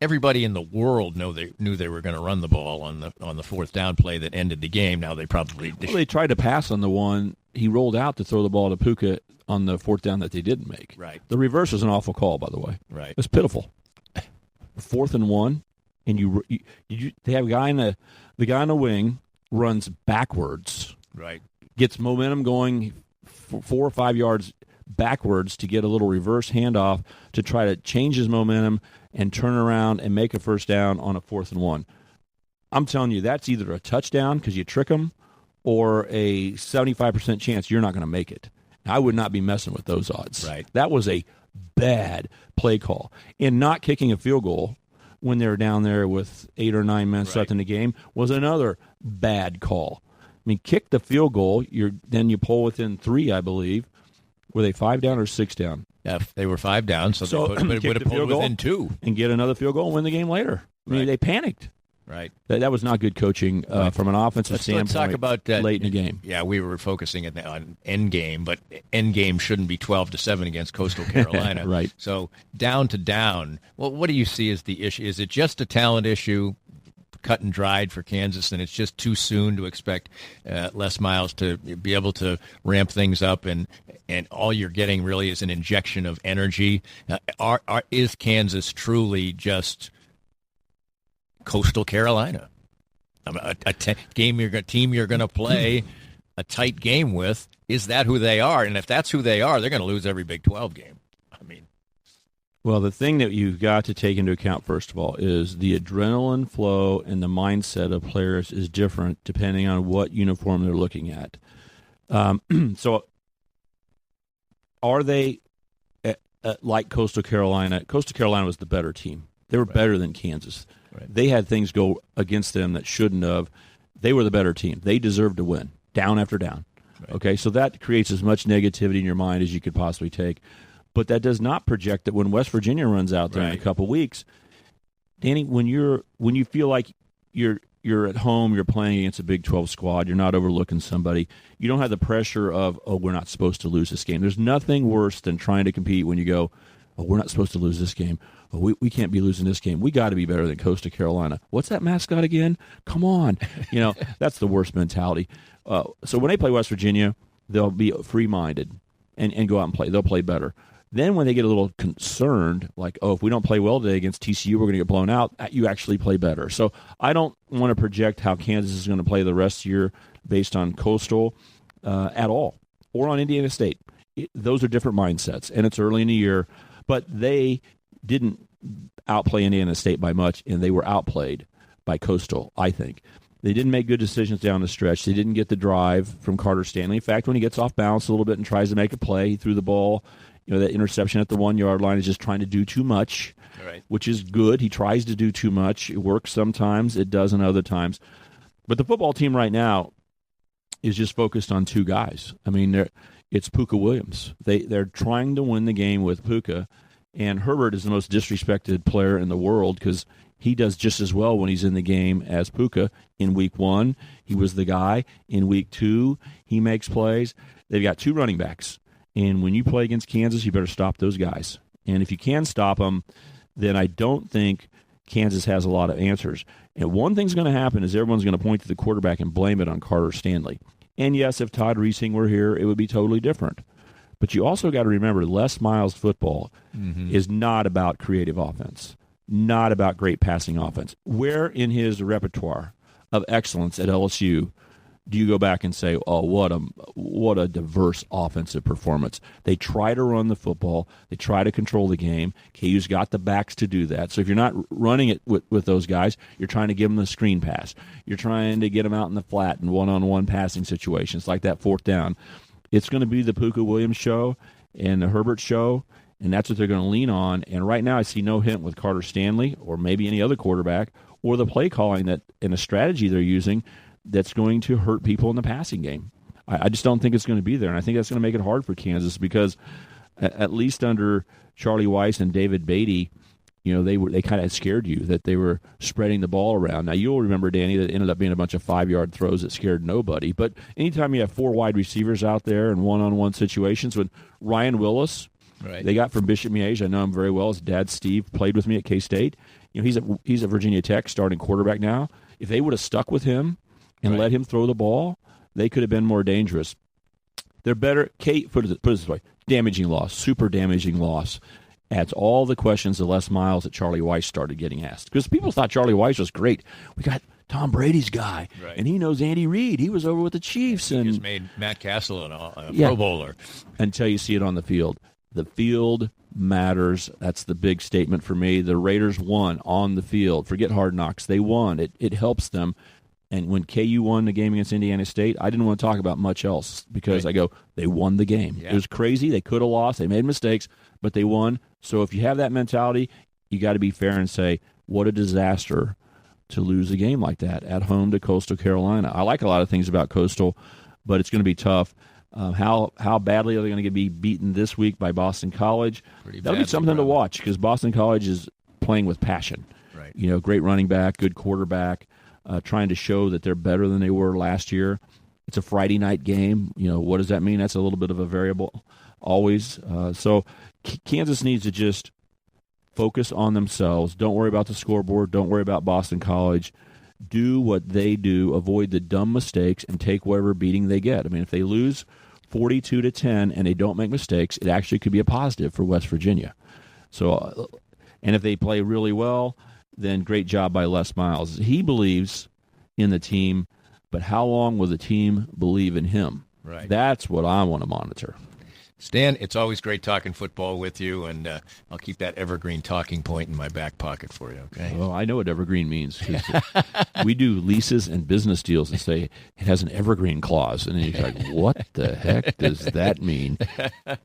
everybody in the world knew they were going to run the ball on the fourth down play that ended the game. Now they probably they tried to pass on the one he rolled out to throw the ball to Puka on the fourth down that they didn't make. Right. The reverse was an awful call, by the way. Right. It's pitiful. 4th and 1, and they have a guy the guy on the wing runs backwards. Right. Gets momentum going 4 or 5 yards backwards to get a little reverse handoff to try to change his momentum and turn around and make a first down on a 4th and 1. I'm telling you, that's either a touchdown because you trick them or a 75% chance you're not going to make it. I would not be messing with those odds. Right. That was a bad play call. And not kicking a field goal when they're down there with 8 or 9 minutes left in the game was another bad call. I mean, kick the field goal, then you pull within 3, I believe. Were they 5 down or 6 down? Yeah, they were 5 down, so they would have pulled within 2. And get another field goal and win the game later. I mean, they panicked. Right. That was not good coaching from an offensive standpoint. Let's talk about late in the game. Yeah, we were focusing on end game, but end game shouldn't be 12-7 against Coastal Carolina. Right. So down to down. Well, what do you see as the issue? Is it just a talent issue, cut and dried for Kansas, and it's just too soon to expect Les Miles to be able to ramp things up, and all you're getting really is an injection of energy? Is Kansas truly just Coastal Carolina, a team you're going to play a tight game with? Is that who they are? And if that's who they are, they're going to lose every Big 12 game. I mean, well, the thing that you've got to take into account, first of all, is the adrenaline flow and the mindset of players is different depending on what uniform they're looking at. So, are they like Coastal Carolina? Coastal Carolina was the better team. They were better than Kansas. Right. They had things go against them that shouldn't have. They were the better team. They deserved to win, down after down. Right. Okay, so that creates as much negativity in your mind as you could possibly take. But that does not project that when West Virginia runs out there in a couple weeks, Danny, when you feel like you're at home, you're playing against a Big 12 squad, you're not overlooking somebody, you don't have the pressure of, oh, we're not supposed to lose this game. There's nothing worse than trying to compete when you go, oh, we're not supposed to lose this game. Oh, we can't be losing this game. We got to be better than Coastal Carolina. What's that mascot again? Come on. That's the worst mentality. So when they play West Virginia, they'll be free-minded and go out and play. They'll play better. Then when they get a little concerned, like, oh, if we don't play well today against TCU, we're going to get blown out, you actually play better. So I don't want to project how Kansas is going to play the rest of the year based on Coastal at all, or on Indiana State. Those are different mindsets, and it's early in the year. But they didn't outplay Indiana State by much, and they were outplayed by Coastal, I think. They didn't make good decisions down the stretch. They didn't get the drive from Carter Stanley. In fact, when he gets off balance a little bit and tries to make a play, he threw the ball. That interception at the 1-yard line is just trying to do too much, which is good. He tries to do too much. It works sometimes. It doesn't other times. But the football team right now is just focused on 2 guys. I mean, it's Puka Williams. They're trying to win the game with Puka, and Herbert is the most disrespected player in the world because he does just as well when he's in the game as Puka. In week 1, he was the guy. In week 2, he makes plays. They've got 2 running backs. And when you play against Kansas, you better stop those guys. And if you can stop them, then I don't think Kansas has a lot of answers. And one thing's going to happen is everyone's going to point to the quarterback and blame it on Carter Stanley. And yes, if Todd Reesing were here, it would be totally different. But you also got to remember, Les Miles football is not about creative offense, not about great passing offense. Where in his repertoire of excellence at LSU, do you go back and say, oh, what a diverse offensive performance? They try to run the football. They try to control the game. KU's got the backs to do that. So if you're not running it with those guys, you're trying to give them the screen pass. You're trying to get them out in the flat and one-on-one passing situations like that fourth down. It's going to be the Pooka Williams show and the Herbert show, and that's what they're going to lean on. And right now I see no hint with Carter Stanley or maybe any other quarterback or the play calling that and a strategy they're using that's going to hurt people in the passing game. I just don't think it's going to be there, and I think that's going to make it hard for Kansas because at least under Charlie Weiss and David Beatty, they kind of scared you that they were spreading the ball around. Now, you'll remember, Danny, that ended up being a bunch of 5-yard throws that scared nobody. But anytime you have 4 wide receivers out there in one-on-one situations, when Ryan Willis, they got from Bishop Miege, I know him very well. His dad, Steve, played with me at K-State. He's at Virginia Tech, starting quarterback now. If they would have stuck with him and let him throw the ball, they could have been more dangerous. They're better. Put it this way, damaging loss, super damaging loss. Adds all the questions of Les Miles that Charlie Weiss started getting asked. Because people thought Charlie Weiss was great. We got Tom Brady's guy, and he knows Andy Reid. He was over with the Chiefs. And he's made Matt Castle a Pro Bowler. Until you see it on the field. The field matters. That's the big statement for me. The Raiders won on the field. Forget Hard Knocks. They won. It helps them. And when KU won the game against Indiana State, I didn't want to talk about much else because I go, they won the game. Yeah. It was crazy. They could have lost. They made mistakes, but they won. So if you have that mentality, you got to be fair and say, what a disaster to lose a game like that at home to Coastal Carolina. I like a lot of things about Coastal, but it's going to be tough. How badly are they going to be beaten this week by Boston College? That'll be something to watch because Boston College is playing with passion. Right. Great running back, good quarterback. Trying to show that they're better than they were last year. It's a Friday night game. What does that mean? That's a little bit of a variable always. So Kansas needs to just focus on themselves. Don't worry about the scoreboard. Don't worry about Boston College. Do what they do. Avoid the dumb mistakes and take whatever beating they get. I mean, if they lose 42-10 and they don't make mistakes, it actually could be a positive for West Virginia. So, and if they play really well, then great job by Les Miles. He believes in the team, but how long will the team believe in him? Right. That's what I want to monitor. Stan, it's always great talking football with you, and I'll keep that evergreen talking point in my back pocket for you, okay? Well, I know what evergreen means. We do leases and business deals and say it has an evergreen clause, and you're like, what the heck does that mean?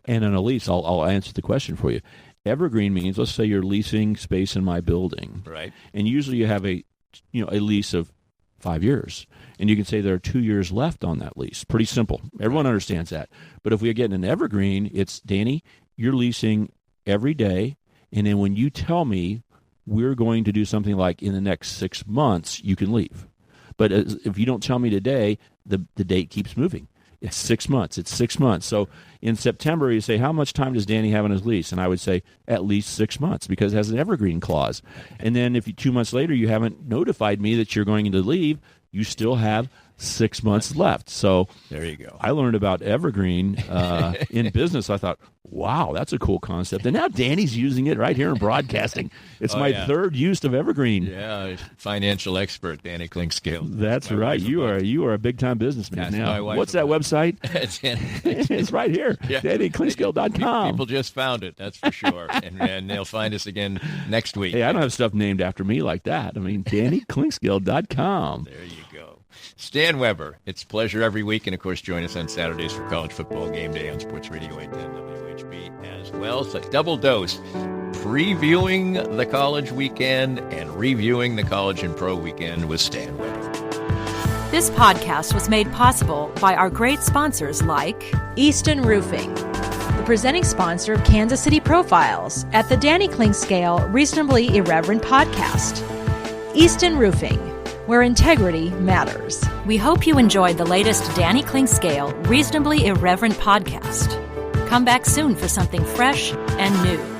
And on a lease, I'll answer the question for you. Evergreen means, let's say you're leasing space in my building, right? And usually you have a lease of 5 years, and you can say there are 2 years left on that lease. Pretty simple. Everyone understands that. But if we get an evergreen, it's, Danny, you're leasing every day, and then when you tell me we're going to do something like in the next 6 months, you can leave. But if you don't tell me today, the date keeps moving. It's 6 months. It's 6 months. So in September, you say, how much time does Danny have on his lease? And I would say at least 6 months because it has an evergreen clause. And then if 2 months later you haven't notified me that you're going to leave, you still have 6 months left. So there you go. I learned about evergreen in business. I thought, wow, that's a cool concept. And now Danny's using it right here in broadcasting. It's my third use of evergreen. Yeah, financial expert, Danny Clinkscale. That's right. You are a big-time businessman now. What's that website? It's right here, yeah. DannyClinkscale.com. People just found it, that's for sure. and they'll find us again next week. Hey, I don't have stuff named after me like that. I mean, DannyClinkscale.com. There you go. Stan Weber, it's a pleasure every week. And, of course, join us on Saturdays for College Football Game Day on Sports Radio 810 WHB as well. So double dose, previewing the college weekend and reviewing the college and pro weekend with Stan Weber. This podcast was made possible by our great sponsors like Easton Roofing, the presenting sponsor of Kansas City Profiles at the Danny Clinkscale Reasonably Irreverent podcast. Easton Roofing, where integrity matters. We hope you enjoyed the latest Danny Clinkscale Reasonably Irreverent podcast. Come back soon for something fresh and new.